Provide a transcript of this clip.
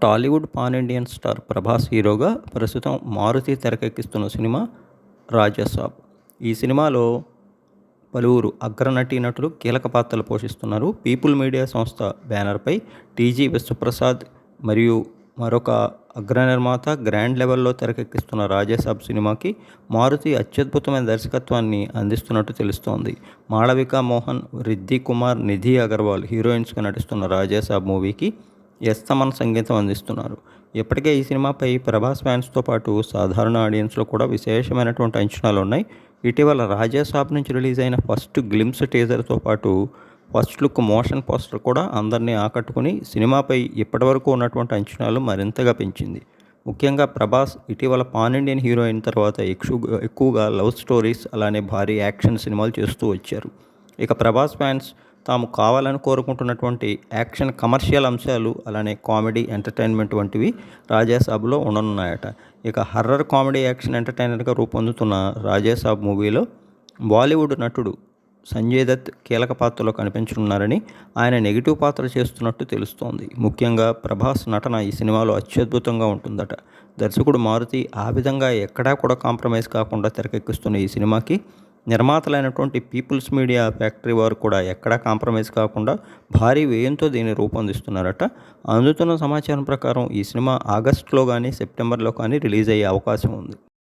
Tollywood pan Indian star Prabhas హీరోగా ప్రస్తుతం Maruti తెరకెక్కిస్తున్న cinema Raja Saab. ఈ సినిమాలో పలువురు అగ్ర నటీనటులు కీలక పాత్రలు పోషిస్తున్నారు. పీపుల్ మీడియా సంస్థ బ్యానర్పై టీజీ విశ్వప్రసాద్ మరియు మరొక అగ్ర నిర్మాత గ్రాండ్ లెవెల్లో తెరకెక్కిస్తున్న రాజాసాబ్ సినిమాకి మారుతి అత్యద్భుతమైన దర్శకత్వాన్ని అందిస్తున్నట్టు తెలుస్తోంది. మాళవిక మోహన్, రిద్ధి కుమార్, నిధి అగర్వాల్ హీరోయిన్స్గా నటిస్తున్న రాజాసాబ్ మూవీకి తమన్ సంగీతం అందిస్తున్నారు. ఇప్పటికే ఈ సినిమాపై ప్రభాస్ ఫ్యాన్స్తో పాటు సాధారణ ఆడియన్స్లో కూడా విశేషమైనటువంటి అంచనాలు ఉన్నాయి. ఇటీవల రాజాసాబ్ నుంచి రిలీజ్ అయిన ఫస్ట్ గ్లిమ్స్ టీజర్తో పాటు ఫస్ట్ లుక్ మోషన్ పోస్టర్ కూడా అందరినీ ఆకట్టుకుని సినిమాపై ఇప్పటివరకు ఉన్నటువంటి అంచనాలు మరింతగా పెంచింది. ముఖ్యంగా ప్రభాస్ ఇటీవల పాన్ ఇండియన్ హీరో అయిన తర్వాత ఎక్కువగా లవ్ స్టోరీస్ అలానే భారీ యాక్షన్ సినిమాలు చేస్తూ వచ్చారు. ఇక ప్రభాస్ ఫ్యాన్స్ తాము కావాలని కోరుకుంటున్నటువంటి యాక్షన్ కమర్షియల్ అంశాలు అలానే కామెడీ ఎంటర్టైన్మెంట్ వంటివి రాజాసాబ్లో ఉండనున్నాయట. ఇక హర్రర్ కామెడీ యాక్షన్ ఎంటర్టైనర్గా రూపొందుతున్న రాజాసాబ్ మూవీలో బాలీవుడ్ నటుడు సంజయ్ దత్ కీలక పాత్రలో కనిపించనున్నారని, ఆయన నెగిటివ్ పాత్ర చేస్తున్నట్టు తెలుస్తోంది. ముఖ్యంగా ప్రభాస్ నటన ఈ సినిమాలో అత్యద్భుతంగా ఉంటుందట. దర్శకుడు మారుతి ఆ విధంగా ఎక్కడా కూడా కాంప్రమైజ్ కాకుండా తెరకెక్కిస్తున్న ఈ సినిమాకి నిర్మాతలైనటువంటి పీపుల్స్ మీడియా ఫ్యాక్టరీ వారు కూడా ఎక్కడా కాంప్రమైజ్ కాకుండా భారీ వ్యయంతో దీన్ని రూపొందిస్తున్నారట. అందుతున్న సమాచారం ప్రకారం ఈ సినిమా ఆగస్టులో కానీ సెప్టెంబర్లో కానీ రిలీజ్ అయ్యే అవకాశం ఉంది.